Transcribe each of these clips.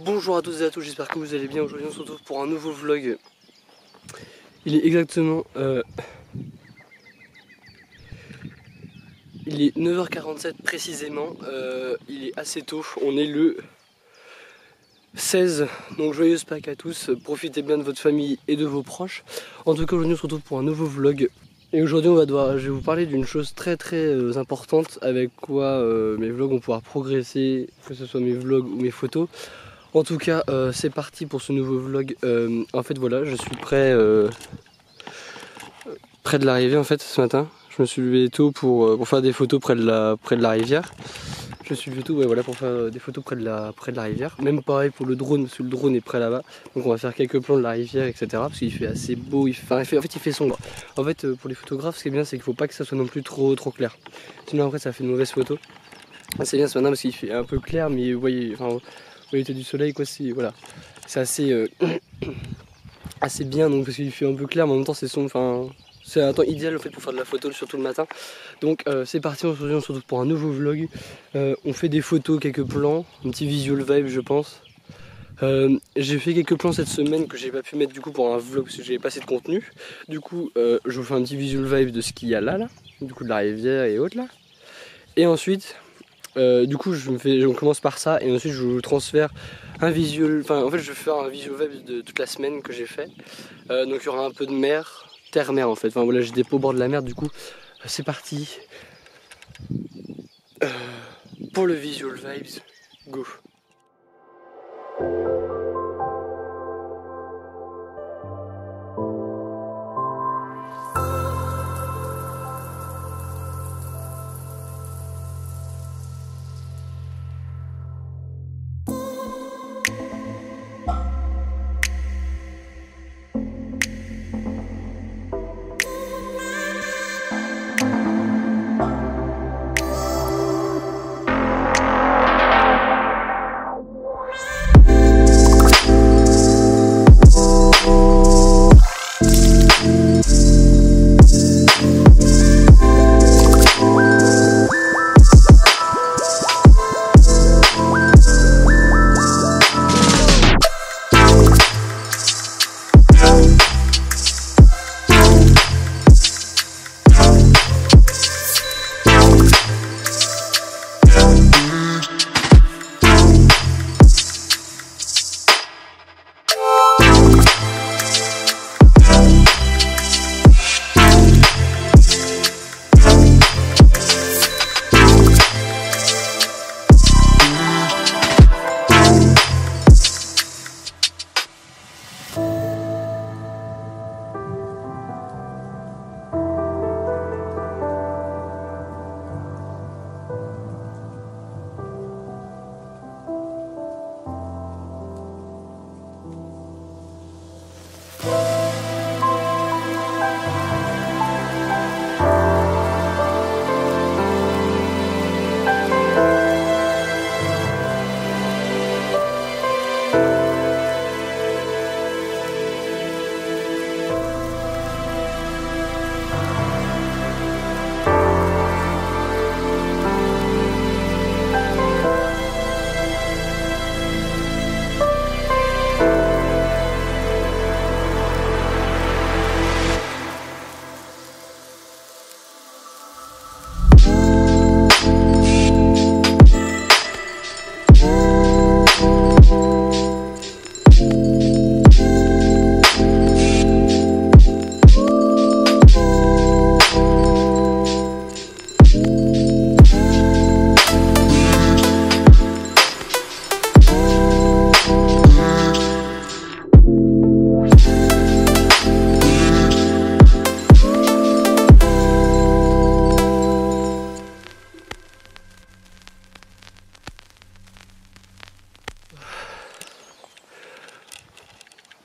Bonjour à tous et à tous, j'espère que vous allez bien. Aujourd'hui on se retrouve pour un nouveau vlog. Il est exactement il est 9h47 précisément. Il est assez tôt, on est le 16, donc joyeuse Pâques à tous. Profitez bien de votre famille et de vos proches. En tout cas aujourd'hui on se retrouve pour un nouveau vlog. Et aujourd'hui je vais vous parler d'une chose très importante avec quoi mes vlogs vont pouvoir progresser, que ce soit mes vlogs ou mes photos. En tout cas, c'est parti pour ce nouveau vlog. En fait, voilà, je suis près de l'arrivée en fait ce matin. Je me suis levé tôt pour faire des photos près de la rivière. Je me suis levé tôt, ouais, voilà, pour faire des photos près de la rivière. Même pareil pour le drone, parce que le drone est près là-bas. Donc on va faire quelques plans de la rivière, etc. Parce qu'il fait assez beau, il fait sombre. En fait, pour les photographes, ce qui est bien, c'est qu'il faut pas que ça soit non plus trop clair. Sinon après, ça fait de mauvaises photos. C'est bien ce matin parce qu'il fait un peu clair, mais vous voyez, enfin, l'été du soleil, quoi, c'est voilà, c'est assez assez bien, donc parce qu'il fait un peu clair, mais en même temps c'est sombre, enfin c'est un temps idéal en fait pour faire de la photo, surtout le matin. Donc c'est parti, aujourd'hui on se retrouve pour un nouveau vlog. On fait des photos, quelques plans, un petit visual vibe je pense. J'ai fait quelques plans cette semaine que j'ai pas pu mettre du coup pour un vlog parce que j'avais pas assez de contenu. Du coup je vous fais un petit visual vibe de ce qu'il y a là, du coup de la rivière et autres là. Et ensuite du coup on commence par ça et ensuite je vous transfère un visual, enfin en fait je vais faire un visual web de toute la semaine que j'ai fait. Donc il y aura un peu de mer, terre-mer en fait, enfin voilà, j'ai des pots au bord de la mer, du coup c'est parti pour le visual vibes, go.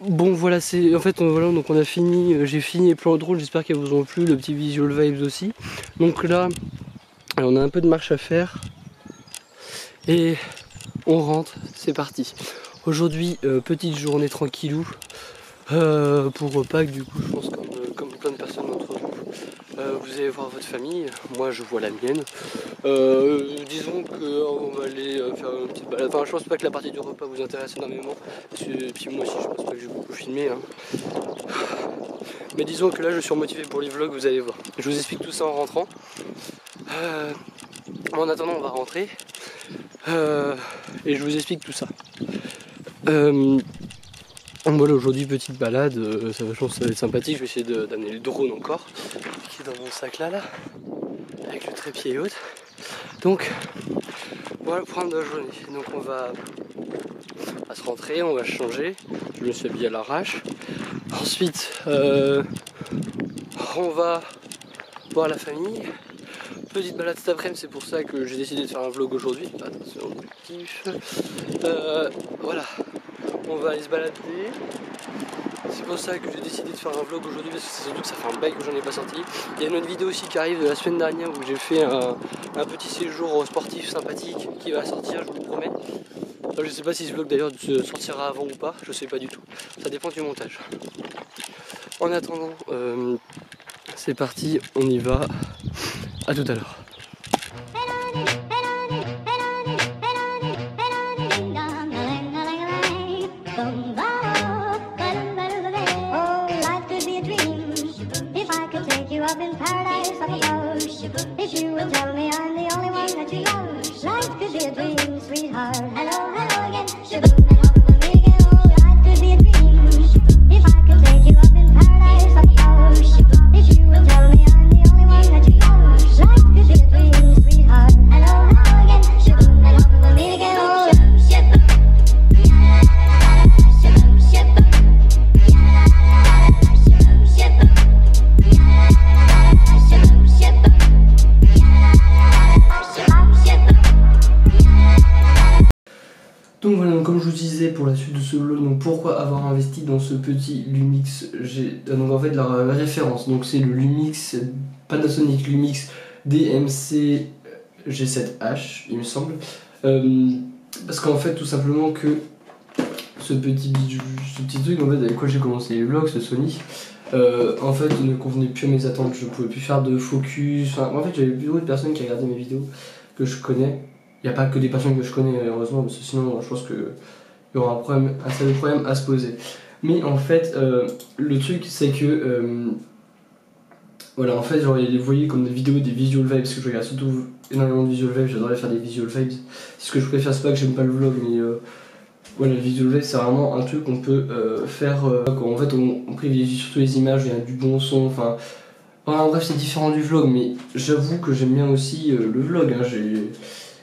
Bon voilà, c'est en fait voilà, donc on a fini, j'ai fini les plans drôles, j'espère qu'elles vous ont plu, le petit visual vibes aussi. Donc là on a un peu de marche à faire et on rentre, c'est parti. Aujourd'hui petite journée tranquillou pour Pâques, du coup je pense comme plein de personnes d'entre vous. Vous allez voir votre famille, moi je vois la mienne. Disons qu'on va aller faire une petite balade. Enfin, je pense pas que la partie du repas vous intéresse énormément. Et puis moi aussi, je pense pas que j'ai beaucoup filmé. Hein. Mais disons que là, je suis motivé pour les vlogs, vous allez voir. Je vous explique tout ça en rentrant. En attendant, on va rentrer. Et je vous explique tout ça. Voilà, aujourd'hui, petite balade. Je pense que ça va être sympathique. Je vais essayer d'amener le drone encore, qui est dans mon sac là, avec le trépied et autres. Donc, voilà le programme de la journée. Donc, on va se rentrer, on va changer. Je me suis habillé à l'arrache. Ensuite, on va voir la famille. Petite balade cet après-midi, c'est pour ça que j'ai décidé de faire un vlog aujourd'hui. Attention, objectif. Voilà, on va aller se balader. C'est pour ça que j'ai décidé de faire un vlog aujourd'hui, parce que c'est surtout que ça fait un bail que j'en ai pas sorti. Il y a une autre vidéo aussi qui arrive de la semaine dernière où j'ai fait un petit séjour sportif sympathique qui va sortir, je vous le promets. Je sais pas si ce vlog d'ailleurs sortira avant ou pas, je sais pas du tout. Ça dépend du montage. En attendant, c'est parti, on y va. À tout à l'heure. Donc voilà, donc comme je vous disais pour la suite de ce vlog, donc pourquoi avoir investi dans ce petit Lumix donc en fait la référence, donc c'est le Lumix Panasonic Lumix DMC G7H il me semble, parce qu'en fait tout simplement que ce petit truc en fait avec quoi j'ai commencé les vlogs, ce Sony, en fait ne convenait plus à mes attentes, je pouvais plus faire de focus, enfin, en fait j'avais beaucoup de personnes qui regardaient mes vidéos que je connais. Il n'y a pas que des personnes que je connais heureusement, parce que sinon je pense qu'il y aura un sérieux problème à se poser. Mais en fait, le truc c'est que, voilà, en fait, genre, vous voyez comme des vidéos, des visual vibes, parce que je regarde surtout énormément de visual vibes, j'adorais faire des visual vibes. Ce que je préfère, c'est pas que j'aime pas le vlog, mais voilà, le visual vibes c'est vraiment un truc qu'on peut faire quand en fait on privilégie surtout les images, il y a du bon son, enfin. Bref, c'est différent du vlog, mais j'avoue que j'aime bien aussi le vlog. Hein,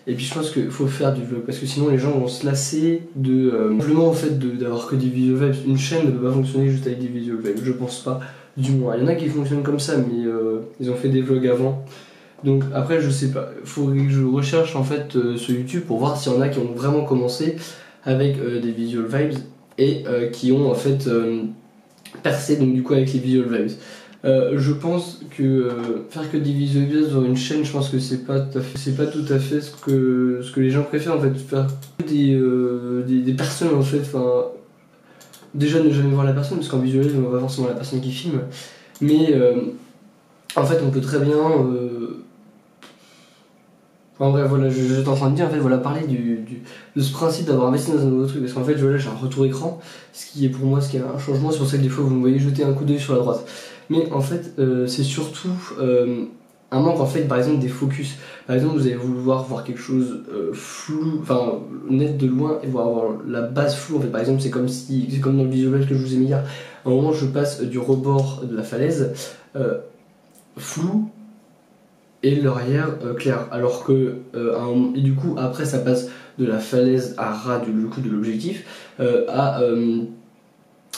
et puis je pense qu'il faut faire du vlog parce que sinon les gens vont se lasser de simplement en fait d'avoir que des visual vibes. Une chaîne ne peut pas fonctionner juste avec des visual vibes, je pense pas, du moins. Il y en a qui fonctionnent comme ça, mais ils ont fait des vlogs avant. Donc après je sais pas, il faudrait que je recherche en fait sur YouTube pour voir s'il y en a qui ont vraiment commencé avec des visual vibes et qui ont en fait percé donc du coup avec les visual vibes. Je pense que faire que des visual vibes sur une chaîne, je pense que c'est pas tout à fait ce que les gens préfèrent en fait, faire des personnes en fait, enfin déjà ne jamais voir la personne parce qu'en visuel on voit forcément la personne qui filme, mais en fait on peut très bien enfin bref voilà, j'étais en train de dire en fait voilà, parler de ce principe d'avoir investi dans un nouveau truc, parce qu'en fait voilà, j'ai un retour écran, ce qui est pour moi un changement, c'est pour ça que des fois vous me voyez jeter un coup d'œil sur la droite. Mais en fait, c'est surtout un manque en fait, par exemple des focus. Par exemple, vous allez vouloir voir quelque chose flou, enfin net de loin, et voir la base floue. En fait, par exemple, c'est comme dans le visuel que je vous ai mis hier. À un moment, je passe du rebord de la falaise flou et l'arrière clair. Alors que et du coup, après, ça passe de la falaise à ras du coup de l'objectif à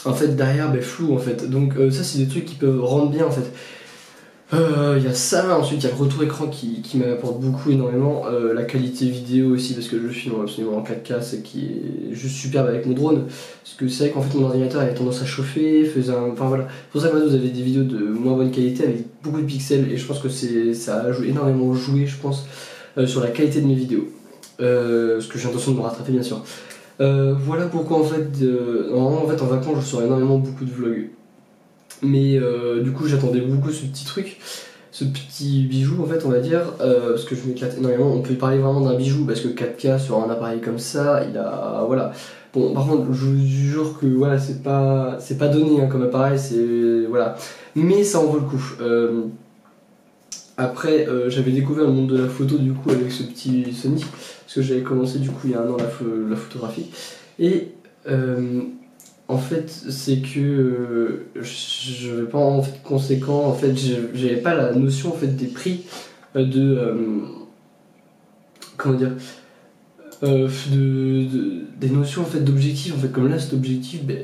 en fait derrière flou en fait, donc ça c'est des trucs qui peuvent rendre bien en fait. Il y a ça, ensuite il y a le retour écran qui m'apporte beaucoup énormément, la qualité vidéo aussi parce que je filme absolument en 4K, c'est qui est juste superbe avec mon drone, parce que c'est vrai qu'en fait mon ordinateur avait tendance à chauffer, enfin voilà, c'est pour ça que vous avez des vidéos de moins bonne qualité avec beaucoup de pixels, et je pense que ça a énormément joué je pense sur la qualité de mes vidéos, parce que j'ai l'intention de me rattraper bien sûr. Voilà pourquoi en fait, normalement en vacances je sors énormément beaucoup de vlogs, mais du coup j'attendais beaucoup ce petit truc, ce petit bijou en fait on va dire, parce que je m'éclate énormément. On peut parler vraiment d'un bijou parce que 4K sur un appareil comme ça, il a voilà. Bon par contre je vous jure que voilà c'est pas donné hein, comme appareil, c'est voilà. Mais ça en vaut le coup. Après j'avais découvert le monde de la photo du coup avec ce petit Sony, parce que j'avais commencé du coup il y a un an la photographie. Et en fait, c'est que je vais pas en fait conséquent. En fait, j'avais pas la notion en fait des prix comment dire des notions en fait d'objectifs. En fait, comme là, cet objectif, ben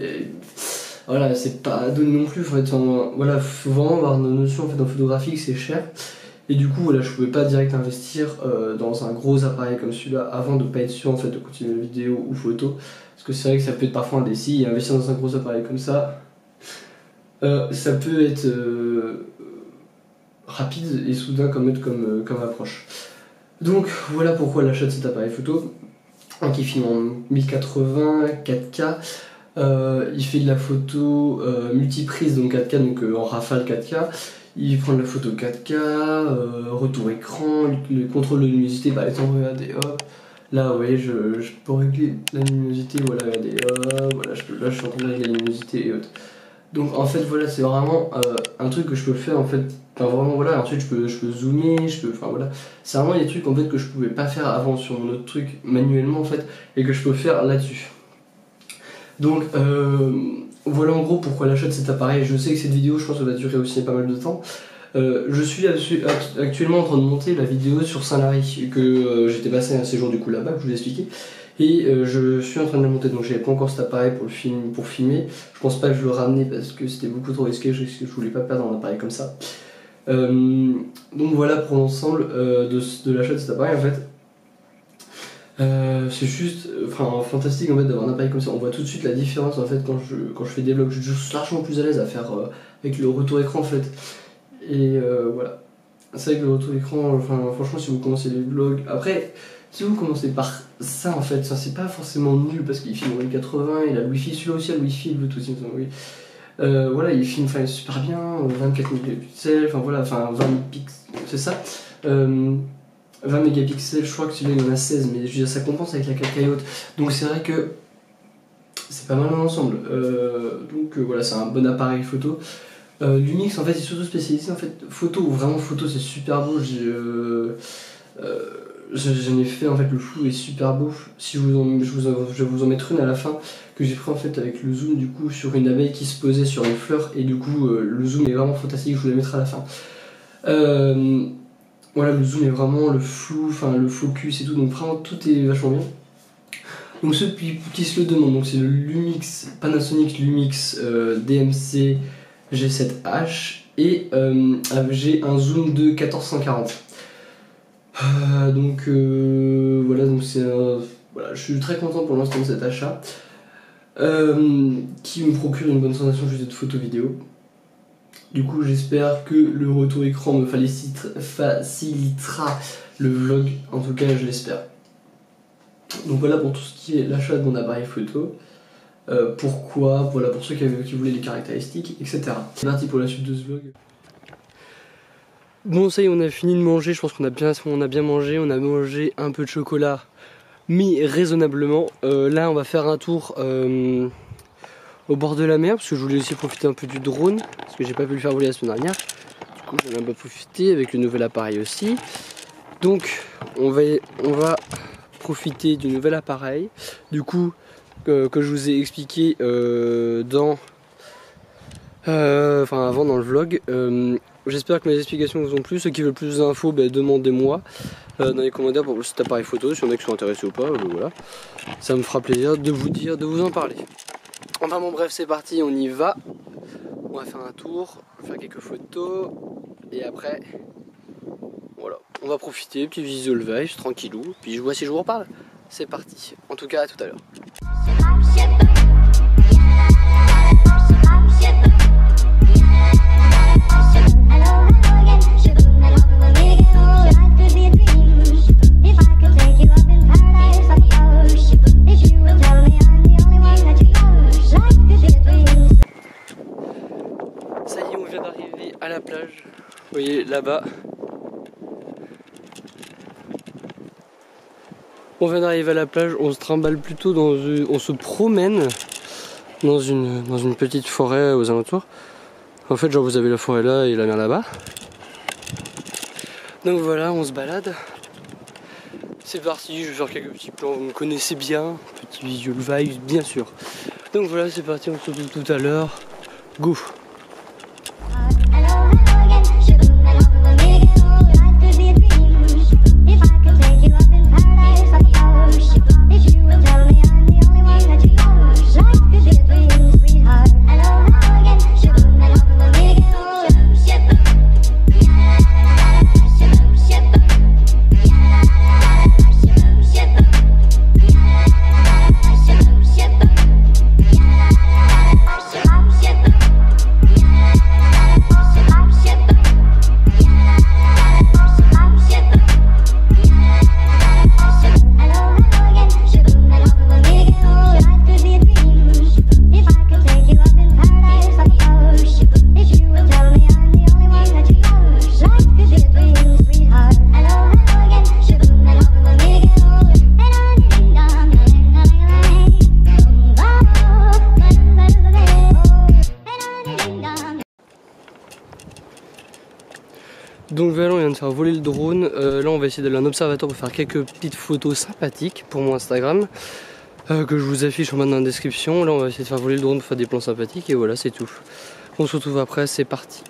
voilà, c'est pas donné non plus. En fait, voilà, faut vraiment avoir une notion en fait en photographie que c'est cher. Et du coup, voilà, je pouvais pas direct investir dans un gros appareil comme celui-là avant de pas être sûr en fait de continuer la vidéo ou photo. Parce que c'est vrai que ça peut être parfois indécis, et investir dans un gros appareil comme ça, ça peut être rapide et soudain comme approche. Donc voilà pourquoi l'achat de cet appareil photo, qui filme en 1080, 4K, il fait de la photo multiprise, donc 4K, donc en rafale 4K, il prend de la photo 4K, retour écran, le contrôle de luminosité, par exemple, regardez, hop. Là, vous voyez, je peux régler la luminosité, voilà, regardez, voilà, là je suis en train de régler la luminosité et autres. Donc en fait, voilà, c'est vraiment un truc que je peux faire en fait, enfin vraiment voilà, ensuite je peux zoomer, enfin voilà. C'est vraiment des trucs en fait que je pouvais pas faire avant sur mon autre truc manuellement en fait, et que je peux faire là-dessus. Donc voilà en gros pourquoi l'achat de cet appareil. Je sais que cette vidéo, je pense qu'elle va durer aussi pas mal de temps. Je suis actuellement en train de monter la vidéo sur Saint-Lary, que j'étais passé un séjour du coup là-bas, que je vous ai expliqué. Et je suis en train de la monter, donc j'avais pas encore cet appareil pour filmer. Je pense pas que je le ramener parce que c'était beaucoup trop risqué, je voulais pas perdre un appareil comme ça. Donc voilà pour l'ensemble de l'achat de cet appareil en fait. C'est juste fantastique en fait d'avoir un appareil comme ça. On voit tout de suite la différence en fait quand je fais des vlogs. Je suis largement plus à l'aise à faire avec le retour écran en fait. Et voilà, c'est vrai que le retour écran, franchement si vous commencez les vlogs, après si vous commencez par ça en fait, ça c'est pas forcément nul parce qu'il filme en 1080, il a le wifi, celui-là aussi a le wifi, le bluetooth, oui. Voilà, il filme super bien, 24 mégapixels, 20 pixels, c'est ça, 20 mégapixels, je crois que celui-là il en a 16, mais je veux dire ça compense avec la 4K haute, donc c'est vrai que c'est pas mal dans l'ensemble, donc voilà, c'est un bon appareil photo. Lumix en fait est surtout spécialisé en fait photo, ou vraiment photo c'est super beau, j'en ai fait en fait, le flou est super beau. Si je vais vous en mettre une à la fin que j'ai pris en fait avec le zoom du coup sur une abeille qui se posait sur une fleur, et du coup le zoom est vraiment fantastique, je vous la mettrai à la fin. Voilà, le zoom est vraiment, le flou, le focus et tout, donc vraiment tout est vachement bien. Donc ceux qui se le demandent, donc c'est le Lumix, Panasonic Lumix DMC G7H, et j'ai un zoom de 1440. Donc voilà, donc c'est voilà, je suis très content pour l'instant de cet achat qui me procure une bonne sensation juste de photo vidéo. Du coup j'espère que le retour écran me facilitera le vlog, en tout cas je l'espère. Donc voilà pour tout ce qui est l'achat de mon appareil photo. Pourquoi, voilà pour ceux qui voulaient les caractéristiques, etc. C'est parti pour la suite de ce vlog. Bon ça y est, on a fini de manger, je pense qu'on a bien mangé, on a mangé un peu de chocolat, mais raisonnablement. Là on va faire un tour au bord de la mer, parce que je voulais aussi profiter un peu du drone, parce que j'ai pas pu le faire voler la semaine dernière. Du coup j'en ai un peu profité avec le nouvel appareil aussi. Donc on va profiter du nouvel appareil, du coup que je vous ai expliqué avant dans le vlog. J'espère que mes explications vous ont plu. Ceux qui veulent plus d'infos, demandez-moi dans les commentaires pour cet appareil photo, si on a qui sont intéressés ou pas, voilà. Ça me fera plaisir de vous en parler. Enfin bon bref, c'est parti, on y va. On va faire un tour, faire quelques photos, et après, voilà, on va profiter, petit visual vibes, tranquillou, puis je vois si je vous reparle. C'est parti, en tout cas à tout à l'heure. là-bas. On vient d'arriver à la plage, on se trimballe plutôt on se promène dans une petite forêt aux alentours. En fait, genre vous avez la forêt là et la mer là-bas. Donc voilà, on se balade. C'est parti, je vais faire quelques petits plans, vous me connaissez bien, petit visual vibes bien sûr. Donc voilà, c'est parti, on se retrouve tout à l'heure. Go! Donc voilà, on vient de faire voler le drone. Là on va essayer d'aller à un observatoire pour faire quelques petites photos sympathiques pour mon Instagram que je vous affiche en bas dans la description. Là on va essayer de faire voler le drone pour faire des plans sympathiques et voilà, c'est tout. On se retrouve après, c'est parti.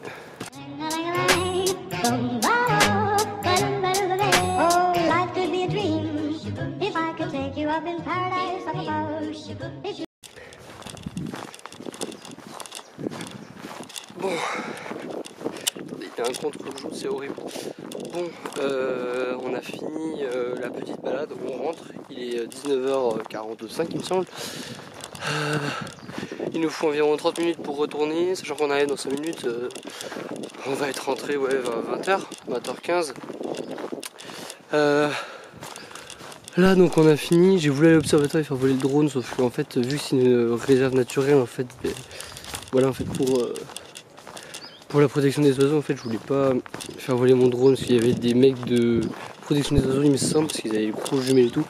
Bon, il y a un contre-jour, c'est horrible. Bon, on a fini la petite balade, on rentre, il est 19h45 il me semble. Il nous faut environ 30 minutes pour retourner, sachant qu'on arrive dans 5 minutes, on va être rentré ouais, à 20h, 20h15. Là donc on a fini, j'ai voulu aller à l'observatoire et faire voler le drone, sauf qu'en fait vu que c'est une réserve naturelle en fait, voilà en fait pour la protection des oiseaux en fait je voulais pas faire voler mon drone parce qu'il y avait des mecs de protection des oiseaux il me semble, parce qu'ils avaient les gros jumelles et tout.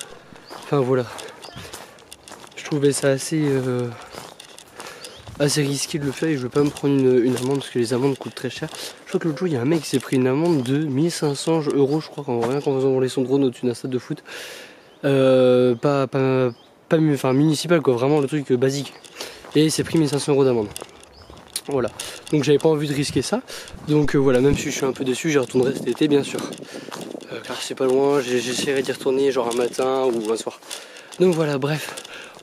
Enfin voilà. Je trouvais ça assez risqué de le faire et je veux pas me prendre une amende parce que les amendes coûtent très cher. Je crois que l'autre jour il y a un mec qui s'est pris une amende de 1500 € je crois, rien qu'en faisant voler son drone au-dessus d'un stade de foot. Enfin municipal quoi, vraiment le truc basique. Et il s'est pris 1500 € d'amende. Voilà, donc j'avais pas envie de risquer ça. Donc voilà, même si je suis un peu déçu, j'y retournerai cet été bien sûr. Car c'est pas loin, j'essaierai d'y retourner genre un matin ou un soir. Donc voilà, bref,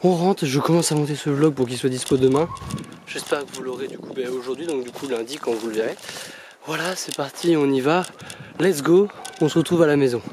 on rentre, je commence à monter ce vlog pour qu'il soit dispo demain. J'espère que vous l'aurez du coup aujourd'hui, donc du coup lundi quand vous le verrez. Voilà, c'est parti, on y va. Let's go, on se retrouve à la maison.